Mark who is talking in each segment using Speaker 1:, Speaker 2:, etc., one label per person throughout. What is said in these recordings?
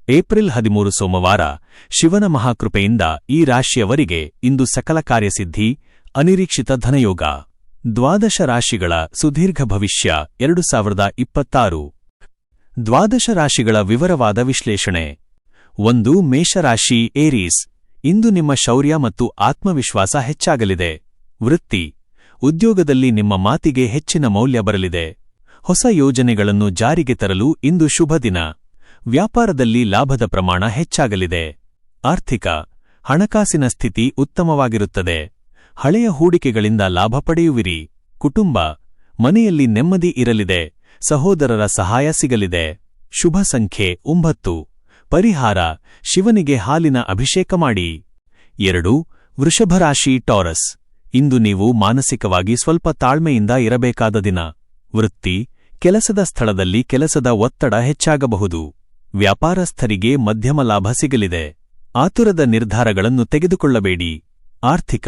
Speaker 1: April 13 ಸೋಮವಾರ ಶಿವನ ಮಹಾಕೃಪೆಯಿಂದ ಈ ರಾಶಿಯವರಿಗೆ ಇಂದು ಸಕಲ ಕಾರ್ಯಸಿದ್ಧಿ, ಅನಿರೀಕ್ಷಿತ ಧನಯೋಗ. ದ್ವಾದಶ ರಾಶಿಗಳ ಸುದೀರ್ಘ ಭವಿಷ್ಯ 2026. ದ್ವಾದಶ ರಾಶಿಗಳ ವಿವರವಾದ ವಿಶ್ಲೇಷಣೆ. 1. ಮೇಷರಾಶಿ ಏರೀಸ್. ಇಂದು ನಿಮ್ಮ ಶೌರ್ಯ ಮತ್ತು ಆತ್ಮವಿಶ್ವಾಸ ಹೆಚ್ಚಾಗಲಿದೆ. ವೃತ್ತಿ, ಉದ್ಯೋಗದಲ್ಲಿ ನಿಮ್ಮ ಮಾತಿಗೆ ಹೆಚ್ಚಿನ ಮೌಲ್ಯ ಬರಲಿದೆ. ಹೊಸ ಯೋಜನೆಗಳನ್ನು ಜಾರಿಗೆ ತರಲು ಇಂದು ಶುಭ ದಿನ. ವ್ಯಾಪಾರದಲ್ಲಿ ಲಾಭದ ಪ್ರಮಾಣ ಹೆಚ್ಚಾಗಲಿದೆ. ಆರ್ಥಿಕ, ಹಣಕಾಸಿನ ಸ್ಥಿತಿ ಉತ್ತಮವಾಗಿರುತ್ತದೆ. ಹಳೆಯ ಹೂಡಿಕೆಗಳಿಂದ ಲಾಭ ಪಡೆಯುವಿರಿ. ಕುಟುಂಬ, ಮನೆಯಲ್ಲಿ ನೆಮ್ಮದಿ ಇರಲಿದೆ. ಸಹೋದರರ ಸಹಾಯ ಸಿಗಲಿದೆ. ಶುಭ ಸಂಖ್ಯೆ 9. ಪರಿಹಾರ, ಶಿವನಿಗೆ ಹಾಲಿನ ಅಭಿಷೇಕ ಮಾಡಿ. 2. ವೃಷಭರಾಶಿ ಟಾರಸ್. ಇಂದು ನೀವು ಮಾನಸಿಕವಾಗಿ ಸ್ವಲ್ಪ ತಾಳ್ಮೆಯಿಂದ ಇರಬೇಕಾದ ದಿನ. ವೃತ್ತಿ, ಕೆಲಸದ ಸ್ಥಳದಲ್ಲಿ ಕೆಲಸದ ಒತ್ತಡ ಹೆಚ್ಚಾಗಬಹುದು. ವ್ಯಾಪಾರಸ್ಥರಿಗೆ ಮಧ್ಯಮ ಲಾಭ ಸಿಗಲಿದೆ. ಆತುರದ ನಿರ್ಧಾರಗಳನ್ನು ತೆಗೆದುಕೊಳ್ಳಬೇಡಿ. ಆರ್ಥಿಕ,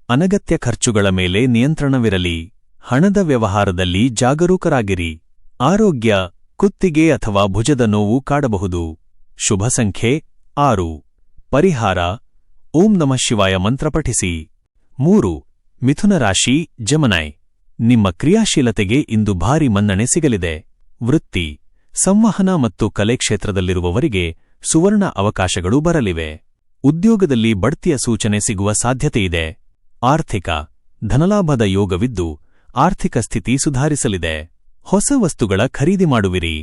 Speaker 1: ಅನಗತ್ಯ ಖರ್ಚುಗಳ ಮೇಲೆ ನಿಯಂತ್ರಣವಿರಲಿ. ಹಣದ ವ್ಯವಹಾರದಲ್ಲಿ ಜಾಗರೂಕರಾಗಿರಿ. ಆರೋಗ್ಯ, ಕುತ್ತಿಗೆ ಅಥವಾ ಭುಜದ ನೋವು ಕಾಡಬಹುದು. ಶುಭ ಸಂಖ್ಯೆ 6. ಪರಿಹಾರ, ಓಂ ನಮಃ ಶಿವಾಯ ಮಂತ್ರ ಪಠಿಸಿ. 3. ಮಿಥುನ ರಾಶಿ ಜೆಮಿನೈ. ನಿಮ್ಮ ಕ್ರಿಯಾಶೀಲತೆಗೆ ಇಂದು ಭಾರಿ ಮನ್ನಣೆ ಸಿಗಲಿದೆ. ವೃತ್ತಿ, ಸಂವಹನ ಮತ್ತು ಕಲೆ ಕ್ಷೇತ್ರದಲ್ಲಿರುವವರಿಗೆ ಸುವರ್ಣ ಅವಕಾಶಗಳು ಬರಲಿವೆ. ಉದ್ಯೋಗದಲ್ಲಿ ಬಡ್ತಿಯ ಸೂಚನೆ ಸಿಗುವ ಸಾಧ್ಯತೆಯಿದೆ. ಆರ್ಥಿಕ, ಧನಲಾಭದ ಯೋಗವಿದ್ದು ಆರ್ಥಿಕ ಸ್ಥಿತಿ ಸುಧಾರಿಸಲಿದೆ. ಹೊಸ ವಸ್ತುಗಳ ಖರೀದಿ ಮಾಡುವಿರಿ.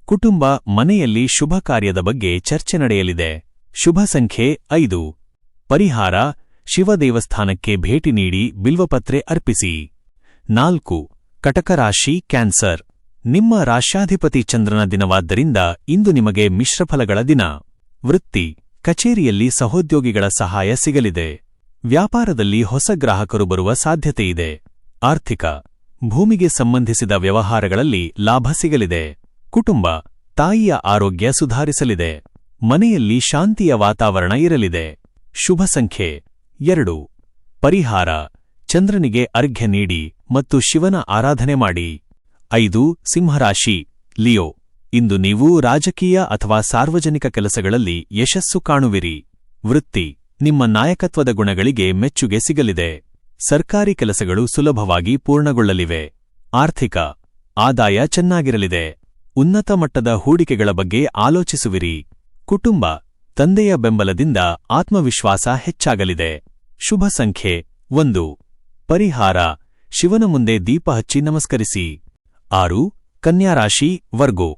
Speaker 1: ಕುಟುಂಬ, ಮನೆಯಲ್ಲಿ ಶುಭ ಕಾರ್ಯದ ಬಗ್ಗೆ ಚರ್ಚೆ ನಡೆಯಲಿದೆ. ಶುಭ ಸಂಖ್ಯೆ 5. ಪರಿಹಾರ, ಶಿವ ದೇವಸ್ಥಾನಕ್ಕೆ ಭೇಟಿ ನೀಡಿ ಬಿಲ್ವಪತ್ರೆ ಅರ್ಪಿಸಿ. 4. ಕಟಕ ರಾಶಿ ಕ್ಯಾನ್ಸರ್. ನಿಮ್ಮ ರಾಶ್ಯಾಧಿಪತಿ ಚಂದ್ರನ ದಿನವಾದ್ದರಿಂದ ಇಂದು ನಿಮಗೆ ಮಿಶ್ರಫಲಗಳ ದಿನ. ವೃತ್ತಿ, ಕಚೇರಿಯಲ್ಲಿ ಸಹೋದ್ಯೋಗಿಗಳ ಸಹಾಯ ಸಿಗಲಿದೆ. ವ್ಯಾಪಾರದಲ್ಲಿ ಹೊಸ ಗ್ರಾಹಕರು ಬರುವ ಸಾಧ್ಯತೆಯಿದೆ. ಆರ್ಥಿಕ, ಭೂಮಿಗೆ ಸಂಬಂಧಿಸಿದ ವ್ಯವಹಾರಗಳಲ್ಲಿ ಲಾಭ ಸಿಗಲಿದೆ. ಕುಟುಂಬ, ತಾಯಿಯ ಆರೋಗ್ಯ ಸುಧಾರಿಸಲಿದೆ. ಮನೆಯಲ್ಲಿ ಶಾಂತಿಯ ವಾತಾವರಣ ಇರಲಿದೆ. ಶುಭ ಸಂಖ್ಯೆ 2. ಪರಿಹಾರ, ಚಂದ್ರನಿಗೆ ಅರ್ಘ್ಯ ನೀಡಿ ಮತ್ತು ಶಿವನ ಆರಾಧನೆ ಮಾಡಿ. 5. ಸಿಂಹರಾಶಿ ಲಿಯೋ. ಇಂದು ನೀವು ರಾಜಕೀಯ ಅಥವಾ ಸಾರ್ವಜನಿಕ ಕೆಲಸಗಳಲ್ಲಿ ಯಶಸ್ಸು ಕಾಣುವಿರಿ. ವೃತ್ತಿ, ನಿಮ್ಮ ನಾಯಕತ್ವದ ಗುಣಗಳಿಗೆ ಮೆಚ್ಚುಗೆ ಸಿಗಲಿದೆ. ಸರ್ಕಾರಿ ಕೆಲಸಗಳು ಸುಲಭವಾಗಿ ಪೂರ್ಣಗೊಳ್ಳಲಿವೆ. ಆರ್ಥಿಕ, ಆದಾಯ ಚೆನ್ನಾಗಿರಲಿದೆ. ಉನ್ನತ ಮಟ್ಟದ ಹೂಡಿಕೆಗಳ ಬಗ್ಗೆ ಆಲೋಚಿಸುವಿರಿ. ಕುಟುಂಬ, ತಂದೆಯ ಬೆಂಬಲದಿಂದ ಆತ್ಮವಿಶ್ವಾಸ ಹೆಚ್ಚಾಗಲಿದೆ. ಶುಭ ಸಂಖ್ಯೆ 1. ಪರಿಹಾರ, ಶಿವನ ಮುಂದೆ ದೀಪ ಹಚ್ಚಿ ನಮಸ್ಕರಿಸಿ. 6. ಕನ್ಯಾರಾಶಿ ವರ್ಗೋ.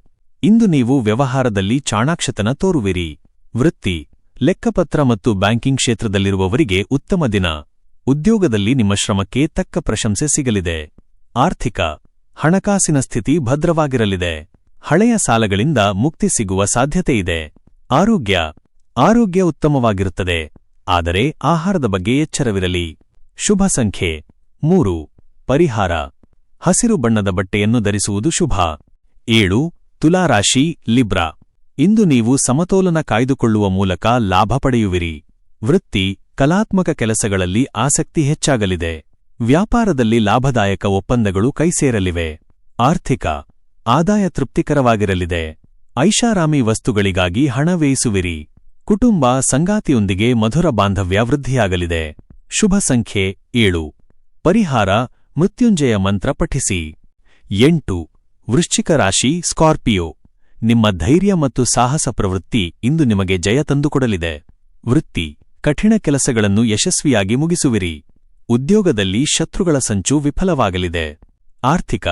Speaker 1: ಇಂದು ನೀವು ವ್ಯವಹಾರದಲ್ಲಿ ಚಾಣಾಕ್ಷತನ ತೋರುವಿರಿ. ವೃತ್ತಿ, ಲೆಕ್ಕಪತ್ರ ಮತ್ತು ಬ್ಯಾಂಕಿಂಗ್ ಕ್ಷೇತ್ರದಲ್ಲಿರುವವರಿಗೆ ಉತ್ತಮ ದಿನ. ಉದ್ಯೋಗದಲ್ಲಿ ನಿಮ್ಮ ಶ್ರಮಕ್ಕೆ ತಕ್ಕ ಪ್ರಶಂಸೆ ಸಿಗಲಿದೆ. ಆರ್ಥಿಕ, ಹಣಕಾಸಿನ ಸ್ಥಿತಿ ಭದ್ರವಾಗಿರಲಿದೆ. ಹಳೆಯ ಸಾಲಗಳಿಂದ ಮುಕ್ತಿ ಸಿಗುವ ಸಾಧ್ಯತೆಯಿದೆ. ಆರೋಗ್ಯ ಉತ್ತಮವಾಗಿರುತ್ತದೆ, ಆದರೆ ಆಹಾರದ ಬಗ್ಗೆ ಎಚ್ಚರವಿರಲಿ. ಶುಭ ಸಂಖ್ಯೆ 3. ಪರಿಹಾರ, ಹಸಿರು ಬಣ್ಣದ ಬಟ್ಟೆಯನ್ನು ಧರಿಸುವುದು ಶುಭ. 7. ತುಲಾರಾಶಿ ಲಿಬ್ರಾ. ಇಂದು ನೀವು ಸಮತೋಲನ ಕಾಯ್ದುಕೊಳ್ಳುವ ಮೂಲಕ ಲಾಭ ಪಡೆಯುವಿರಿ. ವೃತ್ತಿ, ಕಲಾತ್ಮಕ ಕೆಲಸಗಳಲ್ಲಿ ಆಸಕ್ತಿ ಹೆಚ್ಚಾಗಲಿದೆ. ವ್ಯಾಪಾರದಲ್ಲಿ ಲಾಭದಾಯಕ ಒಪ್ಪಂದಗಳು ಕೈಸೇರಲಿವೆ. ಆರ್ಥಿಕ, ಆದಾಯ ತೃಪ್ತಿಕರವಾಗಿರಲಿದೆ. ಐಷಾರಾಮಿ ವಸ್ತುಗಳಿಗಾಗಿ ಹಣ ವ್ಯಯಿಸುವಿರಿ. ಕುಟುಂಬ, ಸಂಗಾತಿಯೊಂದಿಗೆ ಮಧುರ ಬಾಂಧವ್ಯ ವೃದ್ಧಿಯಾಗಲಿದೆ. ಶುಭ ಸಂಖ್ಯೆ 7. ಪರಿಹಾರ, ಮೃತ್ಯುಂಜಯ ಮಂತ್ರ ಪಠಿಸಿ. 8. ವೃಶ್ಚಿಕ ರಾಶಿ ಸ್ಕಾರ್ಪಿಯೋ. ನಿಮ್ಮ ಧೈರ್ಯ ಮತ್ತು ಸಾಹಸ ಪ್ರವೃತ್ತಿ ಇಂದು ನಿಮಗೆ ಜಯ ತಂದುಕೊಡಲಿದೆ. ವೃತ್ತಿ, ಕಠಿಣ ಕೆಲಸಗಳನ್ನು ಯಶಸ್ವಿಯಾಗಿ ಮುಗಿಸುವಿರಿ. ಉದ್ಯೋಗದಲ್ಲಿ ಶತ್ರುಗಳ ಸಂಚು ವಿಫಲವಾಗಲಿದೆ. ಆರ್ಥಿಕ,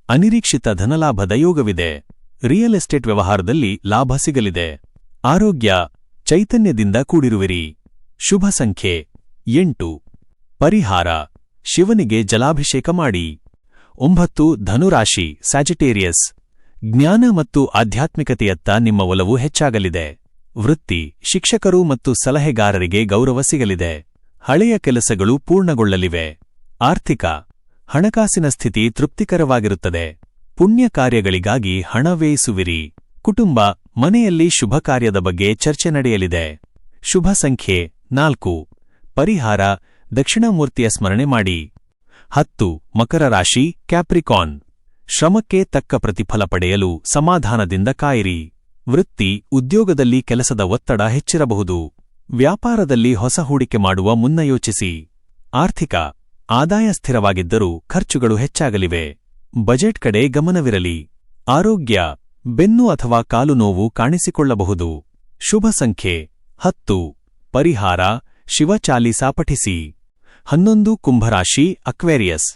Speaker 1: ಅನಿರೀಕ್ಷಿತ ಧನಲಾಭದ ಯೋಗವಿದೆ. ರಿಯಲ್ ಎಸ್ಟೇಟ್ ವ್ಯವಹಾರದಲ್ಲಿ ಲಾಭ ಸಿಗಲಿದೆ. ಆರೋಗ್ಯ, ಚೈತನ್ಯದಿಂದ ಕೂಡಿರುವಿರಿ. ಶುಭ ಸಂಖ್ಯೆ 8. ಪರಿಹಾರ, ಶಿವನಿಗೆ ಜಲಾಭಿಷೇಕ ಮಾಡಿ. 9. ಧನುರಾಶಿ ಸ್ಯಾಜಿಟೇರಿಯಸ್. ಜ್ಞಾನ ಮತ್ತು ಆಧ್ಯಾತ್ಮಿಕತೆಯತ್ತ ನಿಮ್ಮ ಒಲವು ಹೆಚ್ಚಾಗಲಿದೆ. ವೃತ್ತಿ, ಶಿಕ್ಷಕರು ಮತ್ತು ಸಲಹೆಗಾರರಿಗೆ ಗೌರವ ಸಿಗಲಿದೆ. ಹಳೆಯ ಕೆಲಸಗಳು ಪೂರ್ಣಗೊಳ್ಳಲಿವೆ. ಆರ್ಥಿಕ, ಹಣಕಾಸಿನ ಸ್ಥಿತಿ ತೃಪ್ತಿಕರವಾಗಿರುತ್ತದೆ. ಪುಣ್ಯ ಕಾರ್ಯಗಳಿಗಾಗಿ ಹಣ ವ್ಯಯಿಸುವಿರಿ. ಕುಟುಂಬ, ಮನೆಯಲ್ಲಿ ಶುಭ ಕಾರ್ಯದ ಬಗ್ಗೆ ಚರ್ಚೆ ನಡೆಯಲಿದೆ. ಶುಭ ಸಂಖ್ಯೆ 4. ಪರಿಹಾರ, ದಕ್ಷಿಣಾಮೂರ್ತಿಯ ಸ್ಮರಣೆ ಮಾಡಿ. 10. ಮಕರ ರಾಶಿ ಕ್ಯಾಪ್ರಿಕಾನ್. ಶ್ರಮಕ್ಕೆ ತಕ್ಕ ಪ್ರತಿಫಲ ಪಡೆಯಲು ಸಮಾಧಾನದಿಂದ ಕಾಯಿರಿ. ವೃತ್ತಿ, ಉದ್ಯೋಗದಲ್ಲಿ ಕೆಲಸದ ಒತ್ತಡ ಹೆಚ್ಚಿರಬಹುದು. ವ್ಯಾಪಾರದಲ್ಲಿ ಹೊಸ ಹೂಡಿಕೆ ಮಾಡುವ ಮುನ್ನ ಯೋಚಿಸಿ. ಆರ್ಥಿಕ, ಆದಾಯ ಸ್ಥಿರವಾಗಿದ್ದರೂ ಖರ್ಚುಗಳು ಹೆಚ್ಚಾಗಲಿವೆ. ಬಜೆಟ್ ಕಡೆ ಗಮನವಿರಲಿ. ಆರೋಗ್ಯ, ಬೆನ್ನು ಅಥವಾ ಕಾಲು ನೋವು ಕಾಣಿಸಿಕೊಳ್ಳಬಹುದು. ಶುಭ ಸಂಖ್ಯೆ 10. ಪರಿಹಾರ, ಶಿವಚಾಲೀಸಾ ಪಠಿಸಿ. 11. ಕುಂಭರಾಶಿ ಅಕ್ವೇರಿಯಸ್.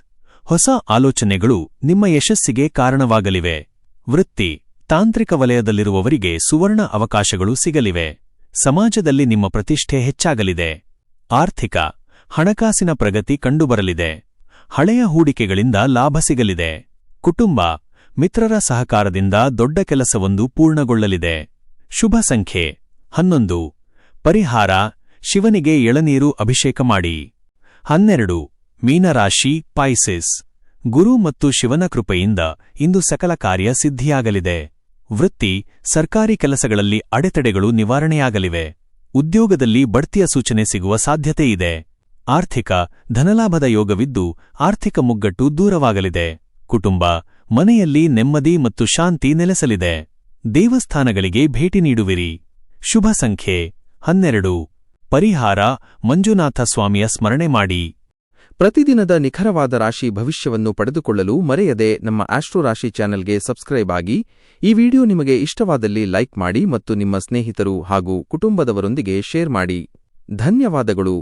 Speaker 1: ಹೊಸ ಆಲೋಚನೆಗಳು ನಿಮ್ಮ ಯಶಸ್ಸಿಗೆ ಕಾರಣವಾಗಲಿವೆ. ವೃತ್ತಿ, ತಾಂತ್ರಿಕ ವಲಯದಲ್ಲಿರುವವರಿಗೆ ಸುವರ್ಣ ಅವಕಾಶಗಳು ಸಿಗಲಿವೆ. ಸಮಾಜದಲ್ಲಿ ನಿಮ್ಮ ಪ್ರತಿಷ್ಠೆ ಹೆಚ್ಚಾಗಲಿದೆ. ಆರ್ಥಿಕ, ಹಣಕಾಸಿನ ಪ್ರಗತಿ ಕಂಡುಬರಲಿದೆ. ಹಳೆಯ ಹೂಡಿಕೆಗಳಿಂದ ಲಾಭ ಸಿಗಲಿದೆ. ಕುಟುಂಬ, ಮಿತ್ರರ ಸಹಕಾರದಿಂದ ದೊಡ್ಡ ಕೆಲಸವೊಂದು ಪೂರ್ಣಗೊಳ್ಳಲಿದೆ. ಶುಭ ಸಂಖ್ಯೆ 11. ಪರಿಹಾರ, ಶಿವನಿಗೆ ಎಳನೀರು ಅಭಿಷೇಕ ಮಾಡಿ. 12. ಮೀನರಾಶಿ ಪಾಯ್ಸಿಸ್. ಗುರು ಮತ್ತು ಶಿವನ ಕೃಪೆಯಿಂದ ಇಂದು ಸಕಲ ಕಾರ್ಯ ಸಿದ್ಧಿಯಾಗಲಿದೆ. ವೃತ್ತಿ, ಸರ್ಕಾರಿ ಕೆಲಸಗಳಲ್ಲಿ ಅಡೆತಡೆಗಳು ನಿವಾರಣೆಯಾಗಲಿವೆ. ಉದ್ಯೋಗದಲ್ಲಿ ಬಡ್ತಿಯ ಸೂಚನೆ ಸಿಗುವ ಸಾಧ್ಯತೆಯಿದೆ. ಆರ್ಥಿಕ, ಧನಲಾಭದ ಯೋಗವಿದ್ದು ಆರ್ಥಿಕ ಮುಗ್ಗಟ್ಟು ದೂರವಾಗಲಿದೆ. ಕುಟುಂಬ, ಮನೆಯಲ್ಲಿ ನೆಮ್ಮದಿ ಮತ್ತು ಶಾಂತಿ ನೆಲೆಸಲಿದೆ. ದೇವಸ್ಥಾನಗಳಿಗೆ ಭೇಟಿ ನೀಡುವಿರಿ. ಶುಭ ಸಂಖ್ಯೆ 12. ಪರಿಹಾರ, ಮಂಜುನಾಥ ಸ್ವಾಮಿಯ ಸ್ಮರಣೆ ಮಾಡಿ.
Speaker 2: ಪ್ರತಿದಿನದ ನಿಖರವಾದ ರಾಶಿ ಭವಿಷ್ಯವನ್ನು ಪಡೆದುಕೊಳ್ಳಲು ಮರೆಯದೆ ನಮ್ಮ ಆಸ್ಟ್ರೋ ರಾಶಿ ಚಾನೆಲ್ಗೆ ಸಬ್ಸ್ಕ್ರೈಬ್ ಆಗಿ. ಈ ವಿಡಿಯೋ ನಿಮಗೆ ಇಷ್ಟವಾದಲ್ಲಿ ಲೈಕ್ ಮಾಡಿ ಮತ್ತು ನಿಮ್ಮ ಸ್ನೇಹಿತರು ಹಾಗೂ ಕುಟುಂಬದವರೊಂದಿಗೆ ಶೇರ್ ಮಾಡಿ. ಧನ್ಯವಾದಗಳು.